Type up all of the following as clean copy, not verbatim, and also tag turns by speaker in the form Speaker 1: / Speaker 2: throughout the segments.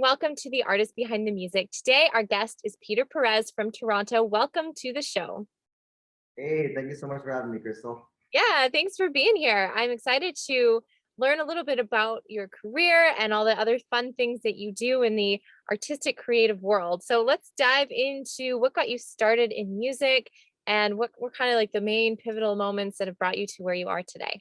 Speaker 1: welcome to the artist behind the music. Today, our guest is Peter Perez from Toronto. Welcome to the show.
Speaker 2: Hey, thank you so much for having me, Crystal.
Speaker 1: Yeah, thanks for being here. I'm excited to learn a little bit about your career and all the other fun things that you do in the artistic creative world. So let's dive into what got you started in music and what were kind of like the main pivotal moments that have brought you to where you are today.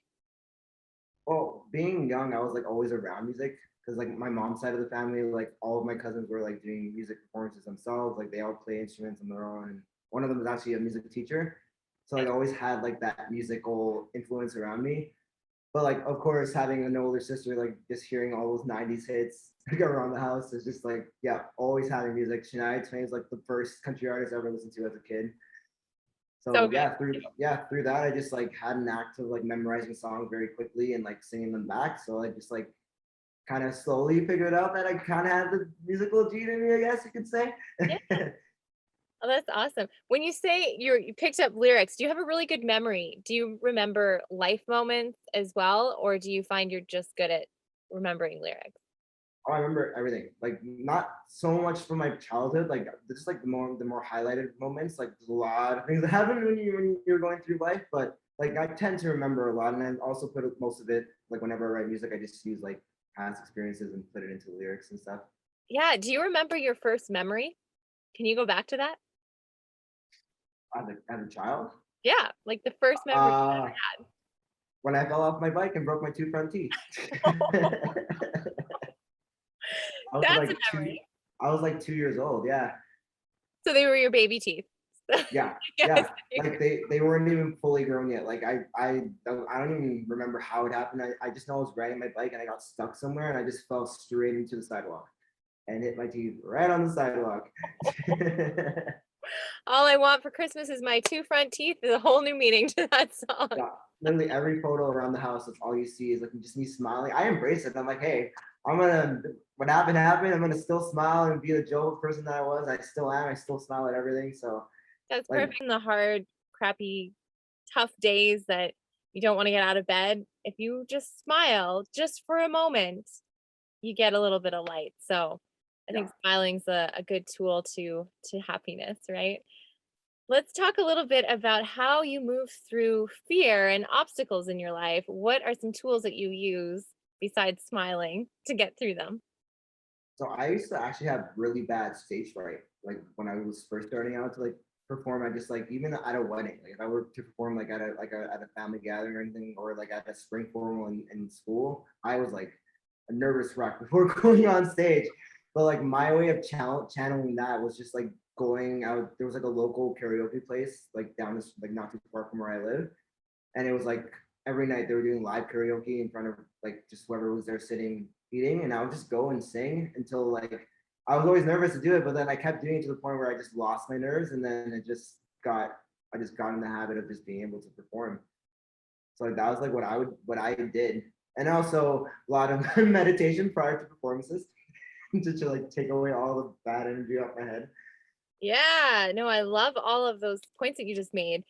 Speaker 2: Well, being young, I was like always around music because like my mom's side of the family, like all of my cousins were like doing music performances themselves. Like they all play instruments on their own. And one of them was actually a music teacher. So like I always had like that musical influence around me. But like of course having an older sister, like just hearing all those 90s hits like around the house is just like, yeah, always having music. Shania Twain is like the first country artist I ever listened to as a kid.
Speaker 1: So
Speaker 2: So
Speaker 1: good.
Speaker 2: yeah, through that I just like had an knack of like memorizing songs very quickly and like singing them back. So I just like kind of slowly figured out that I kind of had the musical gene in me, I guess you could say.
Speaker 1: Yeah. Oh, that's awesome. When you say you picked up lyrics, do you have a really good memory? Do you remember life moments as well, or do you find you're just good at remembering lyrics?
Speaker 2: Oh, I remember everything. Like not so much from my childhood, like just like the more highlighted moments. Like there's a lot of things that happen when you're going through life, but like I tend to remember a lot, and I also put most of it like whenever I write music, I just use like past experiences and put it into lyrics and stuff.
Speaker 1: Yeah. Do you remember your first memory? Can you go back to that?
Speaker 2: As a child,
Speaker 1: Yeah, like the first memory
Speaker 2: uh,
Speaker 1: you had.
Speaker 2: when I fell off my bike and broke my two front teeth. I was
Speaker 1: That's a
Speaker 2: like two.
Speaker 1: memory.
Speaker 2: I was like 2 years old. Yeah,
Speaker 1: So they were your baby teeth.
Speaker 2: yeah,
Speaker 1: Yes.
Speaker 2: yeah. Like they weren't even fully grown yet. Like I don't even remember how it happened. I just know I was riding my bike and I got stuck somewhere and I just fell straight into the sidewalk and hit my teeth right on the sidewalk.
Speaker 1: All I want for Christmas is my two front teeth is a whole new meaning to that song.
Speaker 2: Yeah, literally every photo around the house, that's all you see is like just me smiling. I embrace it. I'm like, hey, I'm gonna what happened happened. I'm gonna still smile and be the joke person that I was. I still am. I still smile at everything. So
Speaker 1: That's
Speaker 2: like
Speaker 1: perfect in the hard, crappy, tough days that you don't want to get out of bed. If you just smile just for a moment, you get a little bit of light. So I
Speaker 2: yeah.
Speaker 1: think smiling's a good tool to happiness, right? Let's talk a little bit about how you move through fear and obstacles in your life. What are some tools that you use besides smiling to get through them?
Speaker 2: So I used to actually have really bad stage fright. Like when I was first starting out to like perform, I just like even at a wedding, like if I were to perform like at a family gathering or anything, or like at a spring formal in school, I was like a nervous wreck before going on stage. But like my way of channeling that was just like going out. There was like a local karaoke place like down this like not too far from where I live, and it was like every night they were doing live karaoke in front of like just whoever was there sitting eating, and I would just go and sing until like I was always nervous to do it, but then I kept doing it to the point where I just lost my nerves, and then I just got in the habit of just being able to perform. So like that was like what I did, and also a lot of meditation prior to performances to like take away all the bad energy off my head.
Speaker 1: Yeah, no, I love all of those points that you just made.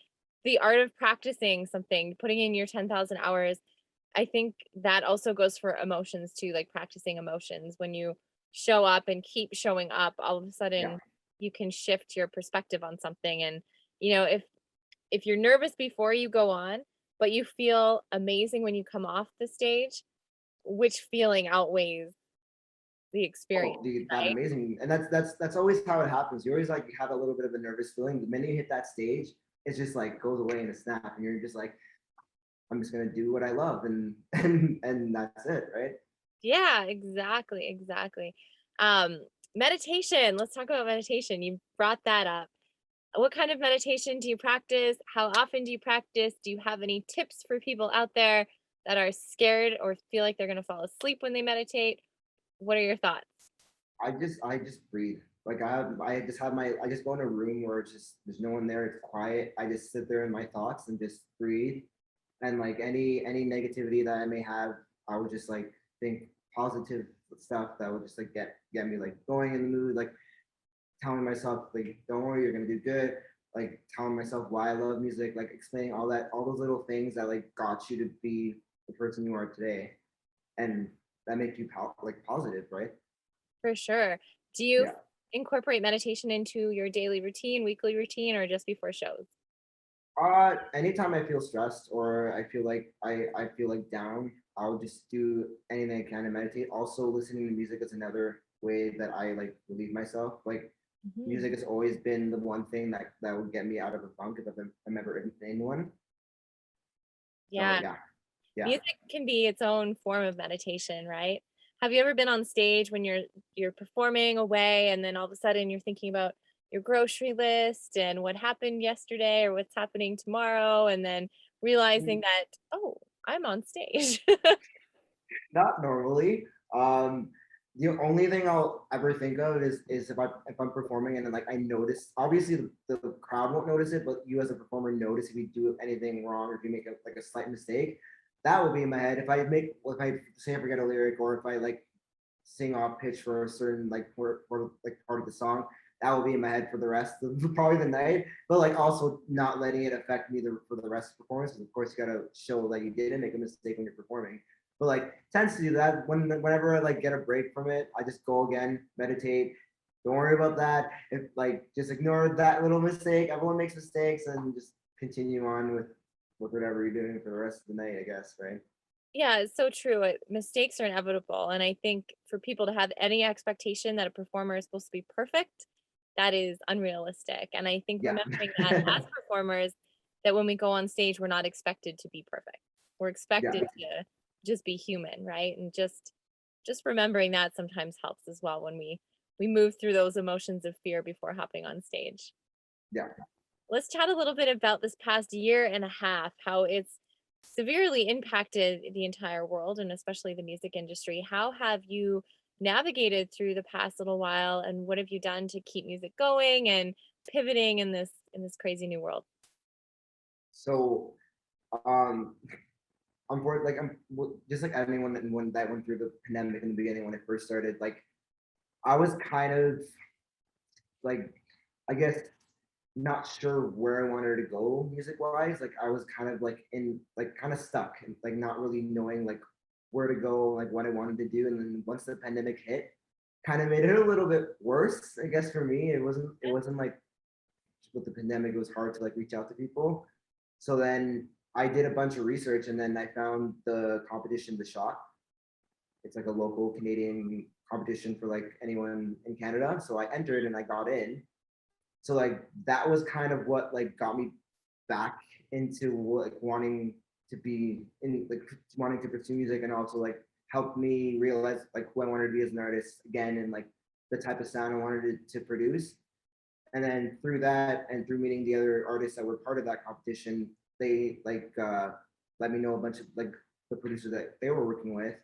Speaker 1: The art of practicing something, putting in your 10,000 hours. I think that also goes for emotions too, like practicing emotions. When you show up and keep showing up, all of a
Speaker 2: Yeah.
Speaker 1: sudden you can shift your perspective on something. And if you're nervous before you go on, but you feel amazing when you come off the stage, which feeling outweighs the experience,
Speaker 2: Oh, dude, that
Speaker 1: right?
Speaker 2: amazing. And that's always how it happens. You always like have a little bit of a nervous feeling. The minute you hit that stage, it's just like goes away in a snap, and you're just like, I'm just gonna do what I love, and and that's it, right?
Speaker 1: Yeah, exactly, exactly. Um, Meditation. Let's talk about meditation. You brought that up. What kind of meditation do you practice? How often do you practice? Do you have any tips for people out there that are scared or feel like they're going to fall asleep when they meditate? What are your thoughts?
Speaker 2: I just breathe. Like I just go in a room where it's just there's no one there, it's quiet. I just sit there in my thoughts and just breathe. And like any negativity that I may have, I would just like think positive stuff that would just like get me like going in the mood, like telling myself like don't worry, you're gonna do good, like telling myself why I love music, like explaining all those little things that like got you to be the person you are today, and that make you like positive, right?
Speaker 1: For sure. Do you
Speaker 2: Yeah.
Speaker 1: incorporate meditation into your daily routine, weekly routine, or just before shows?
Speaker 2: Anytime I feel stressed or I feel like I feel like down, I'll just do anything I can to meditate. Also, listening to music is another way that I like relieve myself. Like
Speaker 1: Mhm.
Speaker 2: music has always been the one thing that would get me out of a funk if I'm ever in one. So
Speaker 1: Yeah.
Speaker 2: yeah, yeah.
Speaker 1: Music can be its own form of meditation, right? Have you ever been on stage when you're performing away and then all of a sudden you're thinking about your grocery list and what happened yesterday or what's happening tomorrow and then realizing that, oh, I'm on stage.
Speaker 2: Not normally. The only thing I'll ever think of is if I'm performing and then like I notice. Obviously, the crowd won't notice it, but you as a performer notice if you do anything wrong or if you make like a slight mistake. That will be in my head. If I say I forget a lyric or if I like sing off pitch for a certain like for like part of the song, that will be in my head for the rest of probably the night. But like also not letting it affect me for the rest of the performance. Because of course you gotta show that you didn't make a mistake when you're performing. But like tends to do that whenever I like get a break from it, I just go again, meditate. Don't worry about that. If like just ignore that little mistake. Everyone makes mistakes and just continue on with whatever you're doing for the rest of the night, I guess, right?
Speaker 1: Yeah, it's so true. Mistakes are inevitable. And I think for people to have any expectation that a performer is supposed to be perfect, that is unrealistic. And I think
Speaker 2: Yeah.
Speaker 1: remembering that as performers, that when we go on stage, we're not expected to be perfect. We're
Speaker 2: Yeah.
Speaker 1: expected to just be human, right? And just remembering that sometimes helps as well when we move through those emotions of fear before hopping on stage.
Speaker 2: Yeah.
Speaker 1: Let's chat a little bit about this past year and a half, how it's severely impacted the entire world and especially the music industry. How have you navigated through the past little while and what have you done to keep music going and pivoting in this crazy new world?
Speaker 2: So um I'm for like just like anyone that went through the pandemic in the beginning when it first started. Like I was kind of like I guess not sure where I wanted to go music wise. Like I was kind of like in like kind of stuck and like not really knowing like where to go, like what I wanted to do. And then once the pandemic hit, kind of made it a little bit worse, I guess for me. It wasn't like with the pandemic, it was hard to like reach out to people. So then I did a bunch of research and then I found the competition, The Shot. It's like a local Canadian competition for like anyone in Canada. So I entered and I got in. So like that was kind of what like got me back into like wanting to be in like wanting to pursue music and also like helped me realize like who I wanted to be as an artist again and like the type of sound I wanted to produce. And then through that and through meeting the other artists that were part of that competition, they like let me know a bunch of like the producers that they were working with.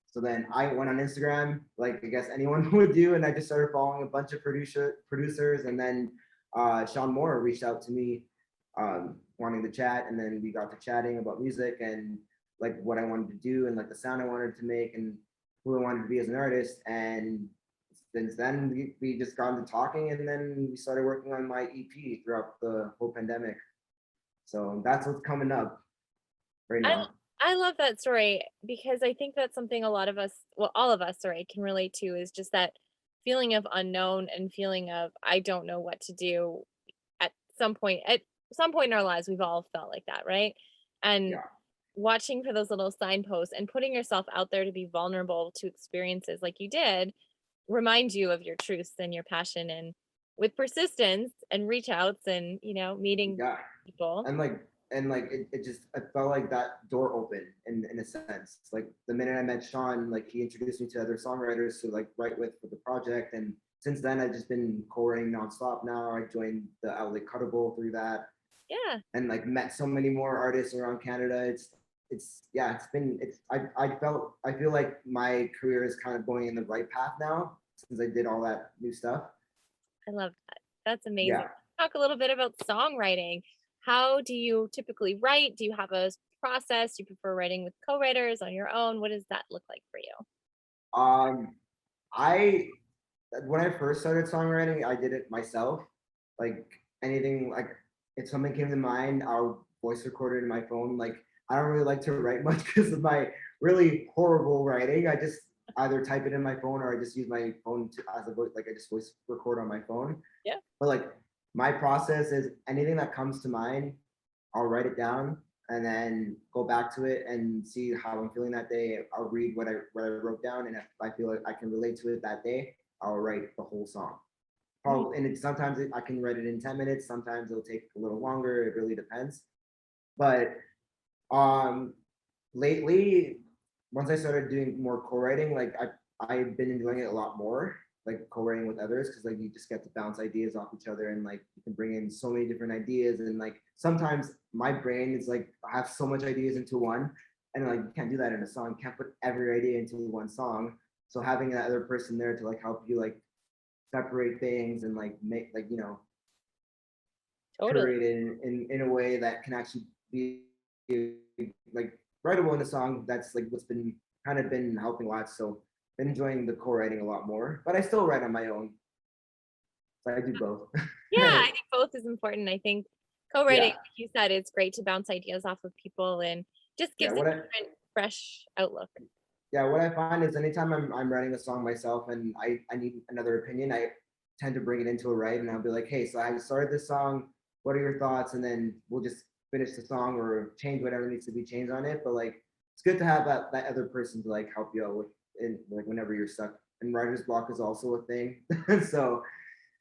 Speaker 2: So then I went on Instagram, like I guess anyone would do, and I just started following a bunch of producers. And then Sean Moore reached out to me, wanting to chat, and then we got to chatting about music and like what I wanted to do and like the sound I wanted to make and who I wanted to be as an artist. And since then, we just got into talking, and then we started working on my EP throughout the whole pandemic. So that's what's coming up right
Speaker 1: I
Speaker 2: now.
Speaker 1: I love that story because I think that's something a lot of us, well, all of us, sorry, can relate to is just that feeling of unknown and feeling of I don't know what to do at at some point in our lives we've all felt like that, right? And
Speaker 2: Yeah,
Speaker 1: watching for those little signposts and putting yourself out there to be vulnerable to experiences like you did remind you of your truths and your passion and with persistence and reach outs and meeting
Speaker 2: yeah.
Speaker 1: people.
Speaker 2: and like it just I felt like that door opened in a sense. Like the minute I met Sean, like he introduced me to other songwriters to like write with for the project. And since then I've just been co-writing nonstop now. I joined the outlet Cuttable through that
Speaker 1: Yeah,
Speaker 2: and like met so many more artists around Canada. It's yeah, I feel like my career is kind of going in the right path now since I did all that new stuff.
Speaker 1: I love that. That's amazing.
Speaker 2: Yeah.
Speaker 1: Talk a little bit about songwriting. How do you typically write? Do you have a process? Do you prefer writing with co-writers on your own? What does that look like for you?
Speaker 2: Um I when I first started songwriting, I did it myself. Like anything, like if something came to mind, I'll voice record it in my phone. Like I don't really like to write much because of my really horrible writing. I just either type it in my phone or I just use my phone as a voice, like I just voice record on my phone.
Speaker 1: Yeah.
Speaker 2: But like my process is anything that comes to mind, I'll write it down and then go back to it and see how I'm feeling that day. I'll read what I wrote down, and if I feel like I can relate to it that day, I'll write the whole song. Probably, and sometimes I can write it in 10 minutes. Sometimes it'll take a little longer. It really depends. But um, lately, once I started doing more co-writing, like I've been enjoying it a lot more, like co-writing with others, because like you just get to bounce ideas off each other, and like you can bring in so many different ideas, and like sometimes my brain is like I have so much ideas into one, and like you can't do that in a song. You can't put every idea into one song. So having that other person there to like help you like separate things and like make like
Speaker 1: Totally.
Speaker 2: curate it in a way that can actually be like writable in a song. That's like what's been kind of been helping a lot. So been enjoying the co-writing a lot more, but I still write on my own. So I do both.
Speaker 1: Yeah, I think both is important. I think co-writing,
Speaker 2: Yeah,
Speaker 1: like you said, it's great to bounce ideas off of people and just
Speaker 2: yeah.
Speaker 1: gives a different, fresh outlook.
Speaker 2: What I find is anytime I'm writing a song myself and I need another opinion, I tend to bring it into a write, and I'll be like, hey, so I started this song. What are your thoughts? And then we'll just finish the song or change whatever needs to be changed on it. But like, it's good to have that other person to like help you out with, in like whenever you're stuck. And writer's block is also a thing, so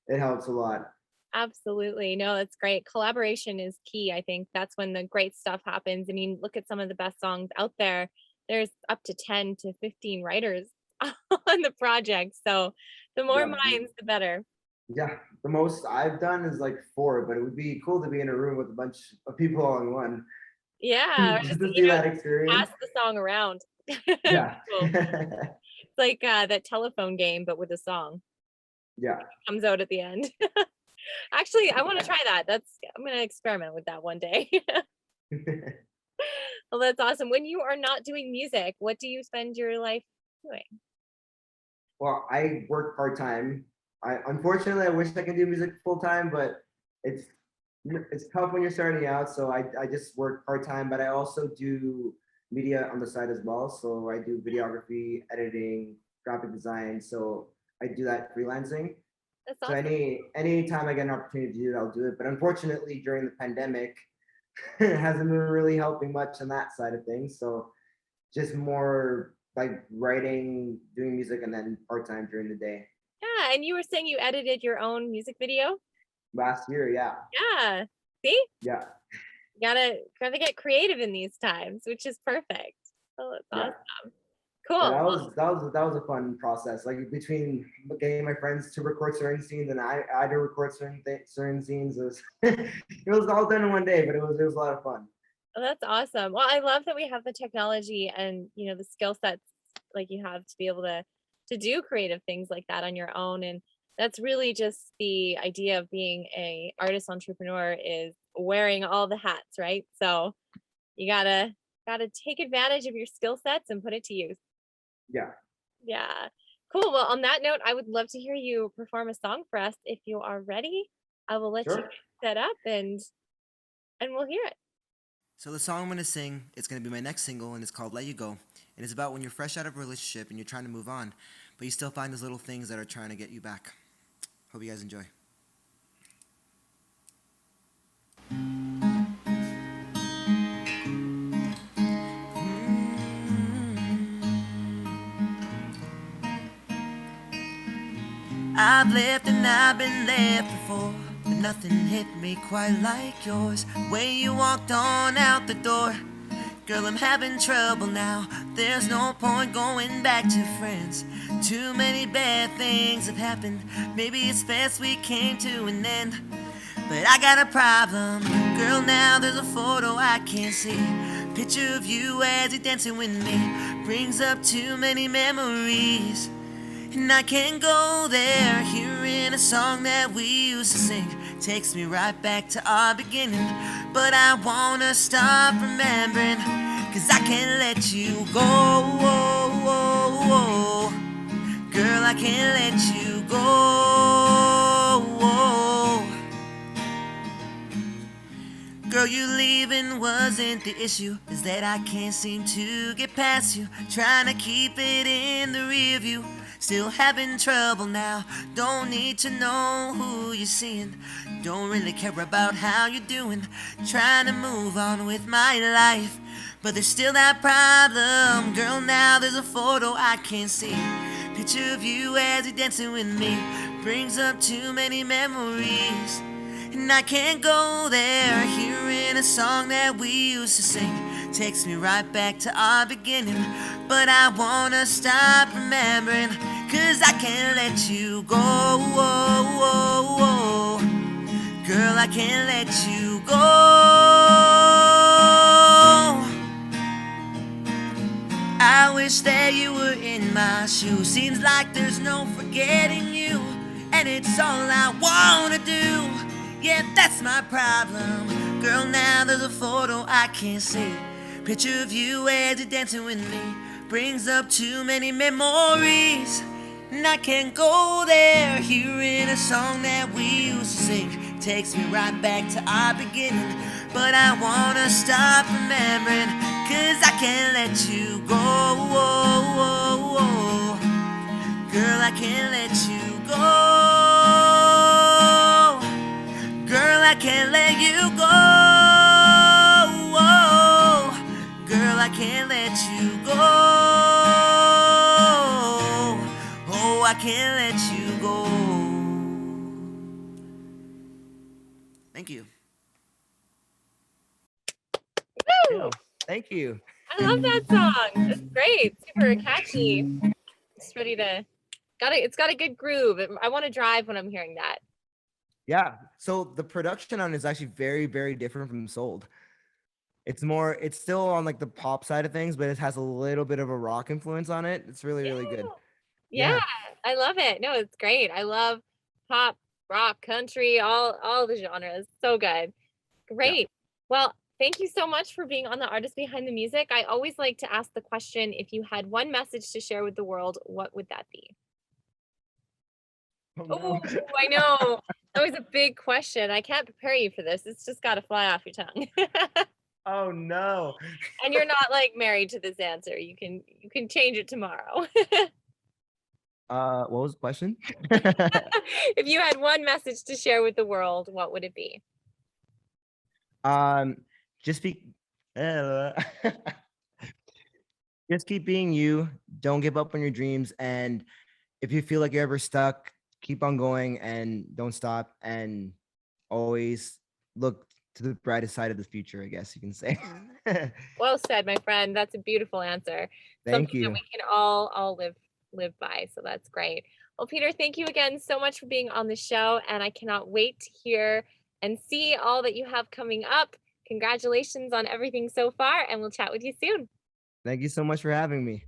Speaker 2: it helps a lot.
Speaker 1: Absolutely. No, it's great. Collaboration is key. I think that's when the great stuff happens. I mean, look at some of the best songs out there. There's up to 10 to 15 writers on the project. So the more
Speaker 2: Yeah,
Speaker 1: minds, the better.
Speaker 2: yeah. The most I've done is like 4, but it would be cool to be in a room with a bunch of people all in one,
Speaker 1: Yeah. Or
Speaker 2: just
Speaker 1: just,
Speaker 2: to see that
Speaker 1: pass
Speaker 2: experience.
Speaker 1: the song around.
Speaker 2: Yeah.
Speaker 1: Cool. It's like that telephone game, but with a song
Speaker 2: Yeah.
Speaker 1: comes out at the end. Actually, I want to try that. I'm going to experiment with that one day. Well, that's awesome. When you are not doing music, what do you spend your life doing?
Speaker 2: Well, I work part time. I unfortunately I wish I could do music full time, but it's it's tough when you're starting out. So I just work part time, but I also do media on the side as well. So I do videography, editing, graphic design. So I do that freelancing.
Speaker 1: That's
Speaker 2: So
Speaker 1: awesome.
Speaker 2: any time I get an opportunity to do it, I'll do it. But unfortunately, during the pandemic, it hasn't been really helping much on that side of things. So just more like writing, doing music, and then part time during the day.
Speaker 1: Yeah, and you were saying you edited your own music video?
Speaker 2: Last year, yeah,
Speaker 1: Yeah. See?
Speaker 2: yeah,
Speaker 1: Gotta get creative in these times, which is perfect. Oh, that's
Speaker 2: yeah,
Speaker 1: awesome.
Speaker 2: yeah.
Speaker 1: Cool.
Speaker 2: That was a fun process. Like between getting my friends to record certain scenes and I to record certain scenes. It was it was all done in one day, but it was a lot of fun.
Speaker 1: Well, that's awesome. Well, I love that we have the technology and, the skill sets like you have to be able to do creative things like that on your own. And that's really just the idea of being a artist entrepreneur is wearing all the hats, right? So you gotta take advantage of your skill sets and put it to use.
Speaker 2: Yeah,
Speaker 1: Yeah. Cool. Well, on that note, I would love to hear you perform a song for us if you are ready. I will let you
Speaker 2: sure.
Speaker 1: get set up and we'll hear it.
Speaker 3: So the song I'm going to sing, it's going to be my next single, and it's called Let You Go. And it's about when you're fresh out of a relationship and you're trying to move on, but you still find those little things that are trying to get you back. Hope you guys enjoy. I've left and I've been left before, but nothing hit me quite like yours. When you walked on out the door, girl, I'm having trouble now. There's no point going back to friends. Too many bad things have happened. Maybe it's best we came to an end. But I got a problem, girl, now there's a photo I can't see. Picture of you as you're dancing with me brings up too many memories. And I can't go there. Hearing a song that we used to sing takes me right back to our beginning. But I wanna stop remembering, 'cause I can't let you go. Girl, I can't let you go. Girl, you leaving wasn't the issue. Is that I can't seem to get past you. Trying to keep it in the rear view. Still having trouble now. Don't need to know who you're seeing. Don't really care about how you're doing. Trying to move on with my life. But there's still that problem. Girl, now there's a photo I can't see. Picture of you as you're dancing with me. Brings up too many memories. And I can't go there. Hearing a song that we used to sing takes me right back to our beginning. But I wanna stop remembering, 'cause I can't let you go. Girl, I can't let you go. I wish that you were in my shoes. Seems like there's no forgetting you, and it's all I wanna do. Yeah, that's my problem. Girl, now there's a photo I can't see. Picture of you as you're dancing with me. Brings up too many memories. And I can't go there. Hearing a song that we used to sing takes me right back to our beginning. But I wanna stop remembering, 'cause I can't let you go. Girl, I can't let you go. Girl, I can't let you go. Girl, I can't let you go. Oh, I can't let you go. Thank you.
Speaker 1: Woo!
Speaker 2: Thank you.
Speaker 1: I love that song. It's great. Super catchy. Just ready to it's got a good groove. I want to drive when I'm hearing that.
Speaker 2: Yeah. So the production on it is actually very, very different from Sold. It's still on like the pop side of things, but it has a little bit of a rock influence on it. It's really, really good.
Speaker 1: Yeah, I love it. No, it's great. I love pop, rock, country, all the genres. So good. Great. Well, thank you so much for being on The Artist Behind the Music. I always like to ask the question, if you had one message to share with the world, what would that be?
Speaker 2: Oh,
Speaker 1: Oh,
Speaker 2: no.
Speaker 1: I know. That was a big question. I can't prepare you for this. It's just got to fly off your tongue.
Speaker 2: Oh no.
Speaker 1: And you're not like married to this answer. You can change it tomorrow.
Speaker 2: What was the question?
Speaker 1: If you had one message to share with the world, what would it be?
Speaker 2: Just be just keep being you. Don't give up on your dreams. And if you feel like you're ever stuck, keep on going and don't stop, and always look to the brightest side of the future, I guess you can say.
Speaker 1: Well said, my friend. That's a beautiful answer.
Speaker 2: Thank
Speaker 1: Something that
Speaker 2: you.
Speaker 1: we can all live by. So that's great. Well, Peter, thank you again so much for being on the show, and I cannot wait to hear and see all that you have coming up. Congratulations on everything so far, and we'll chat with you soon.
Speaker 2: Thank you so much for having me.